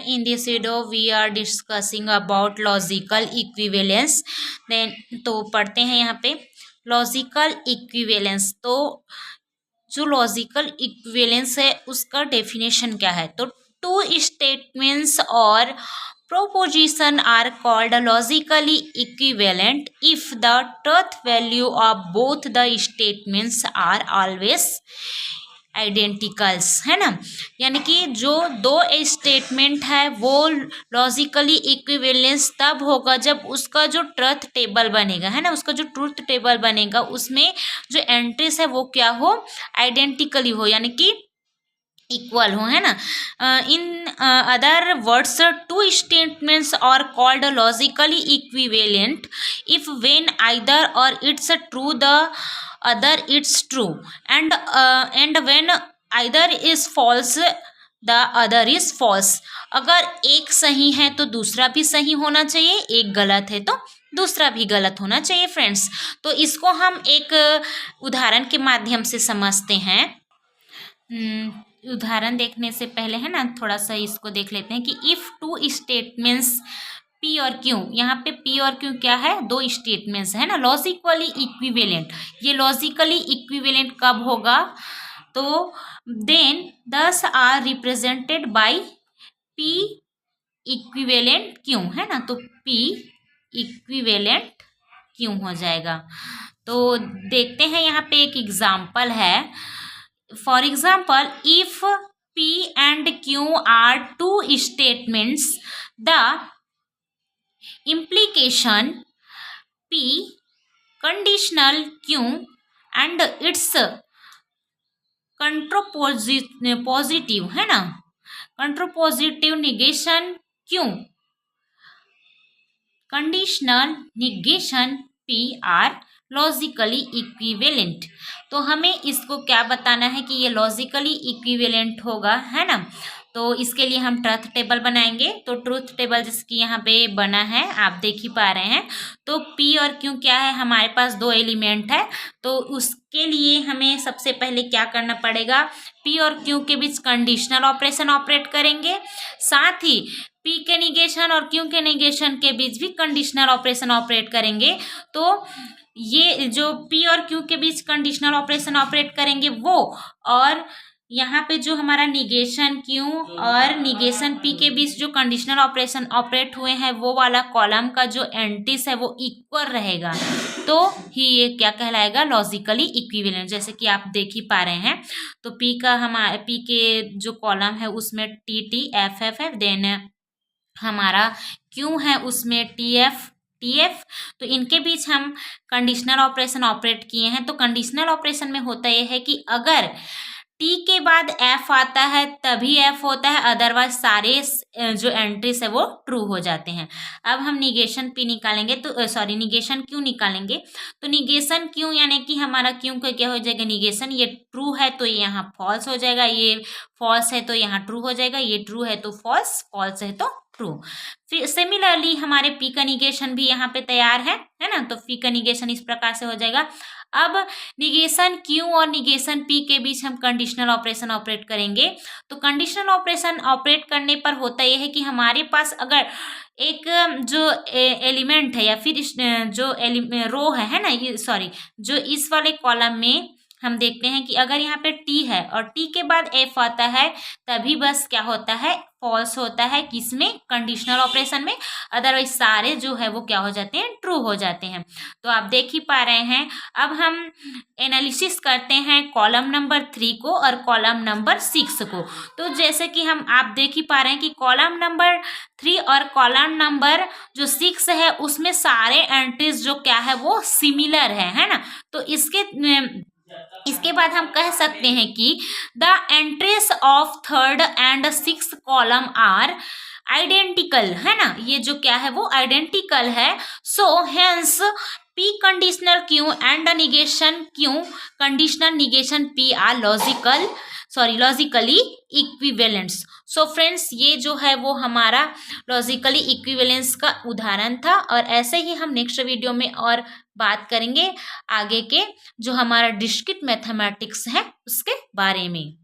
In this video we are discussing about logical equivalence. Then तो पढ़ते हैं यहाँ पे लॉजिकल इक्विवेलेंस। तो जो लॉजिकल इक्विवेलेंस है उसका डेफिनेशन क्या है? तो टू स्टेटमेंट्स और proposition are called logically equivalent if the truth value of both the statements are always identicals, है ना। यानी कि जो दो स्टेटमेंट है वो लॉजिकली इक्विवेलेंस तब होगा जब उसका जो ट्रुथ टेबल बनेगा, है ना, उसका जो ट्रुथ टेबल बनेगा उसमें जो एंट्रीज है वो क्या हो, आइडेंटिकली हो, यानी कि इक्वल हो, है ना। In other words two statements are called logically equivalent if when either or it's true the other it's true and when either is false the other is false. अगर एक सही है तो दूसरा भी सही होना चाहिए, एक गलत है तो दूसरा भी गलत होना चाहिए फ्रेंड्स। तो इसको हम एक उदाहरण के माध्यम से समझते हैं। उदाहरण देखने से पहले, है ना, थोड़ा सा इसको देख लेते हैं कि इफ टू स्टेटमेंट्स पी और क्यू, यहाँ पे पी और क्यू क्या है, दो स्टेटमेंट्स है ना, लॉजिकली इक्विवेलेंट। ये लॉजिकली इक्विवेलेंट कब होगा? तो then 10 are represented by P equivalent Q, है ना, तो पी इक्विवेलेंट क्यू हो जाएगा। तो देखते हैं यहाँ पे एक एग्जाम्पल है। For example, if P and Q are two statements, the implication P conditional Q and its contrapositive, है ना, contrapositive negation Q conditional negation P are logically equivalent. तो हमें इसको क्या बताना है कि ये लॉजिकली इक्विवेलेंट होगा, है ना। तो इसके लिए हम ट्रुथ टेबल बनाएंगे। तो ट्रुथ टेबल जिसकी यहाँ पे बना है आप देख ही पा रहे हैं। तो P और Q क्या है, हमारे पास दो एलिमेंट है। तो उसके लिए हमें सबसे पहले क्या करना पड़ेगा, P और Q के बीच कंडीशनल ऑपरेशन ऑपरेट करेंगे, साथ ही P के निगेशन और Q के निगेशन के बीच भी कंडीशनल ऑपरेशन ऑपरेट करेंगे। तो ये जो P और Q के बीच कंडीशनल ऑपरेशन ऑपरेट करेंगे वो, और यहाँ पे जो हमारा निगेशन Q और निगेशन P के बीच जो कंडीशनल ऑपरेशन ऑपरेट हुए हैं वो वाला कॉलम का जो एंट्रीज है वो इक्वल रहेगा, तो ही ये क्या कहलाएगा, लॉजिकली इक्विवेलेंट। जैसे कि आप देख ही पा रहे हैं। तो P के जो कॉलम है उसमें TT FF है, देन हमारा Q है उसमें TF। तो इनके बीच हम कंडीशनल ऑपरेशन ऑपरेट किए हैं। तो कंडीशनल ऑपरेशन में होता यह है कि अगर T के बाद F आता है तभी F होता है, अदरवाइज सारे जो एंट्रीज है वो ट्रू हो जाते हैं। अब हम निगेशन P निकालेंगे, तो सॉरी निगेशन Q निकालेंगे। तो निगेशन Q यानी कि हमारा Q का क्या हो जाएगा, निगेशन। ये ट्रू है तो ये यहाँ फॉल्स हो जाएगा, ये फॉल्स है तो यहाँ ट्रू हो जाएगा, ये ट्रू है तो फॉल्स, फॉल्स है तो ट्रू। फिर सिमिलरली हमारे P का निगेशन भी यहाँ पे तैयार है ना। तो P का निगेशन इस प्रकार से हो जाएगा। अब निगेशन Q और निगेशन P के बीच हम कंडीशनल ऑपरेशन ऑपरेट करेंगे। तो कंडीशनल ऑपरेशन ऑपरेट करने पर होता यह है कि हमारे पास अगर एक जो एलिमेंट है या फिर जो रो है ना, ये सॉरी जो इस वाले कॉलम में हम देखते हैं कि अगर यहाँ पे T है और T के बाद F आता है तभी बस क्या होता है, फॉल्स होता है, किसमें, कंडीशनल ऑपरेशन में। अदरवाइज सारे जो है वो क्या हो जाते हैं, ट्रू हो जाते हैं। तो आप देख ही पा रहे हैं। अब हम एनालिसिस करते हैं कॉलम नंबर 3 को और कॉलम नंबर 6 को। तो जैसे कि आप देख ही पा रहे हैं कि कॉलम नंबर 3 और कॉलम नंबर जो 6 है उसमें सारे एंट्रीज जो क्या है वो सिमिलर है ना। तो इसके बाद हम कह सकते हैं कि the entries of 3rd and 6th column are identical, है ना। ये जो क्या है वो आइडेंटिकल है। So hence P conditional Q and negation Q conditional negation P are logically equivalents. So friends ये जो है वो हमारा लॉजिकली इक्विवेलेंस का उदाहरण था, और ऐसे ही हम नेक्स्ट वीडियो में और बात करेंगे आगे के जो हमारा डिस्क्रीट मैथमेटिक्स है उसके बारे में।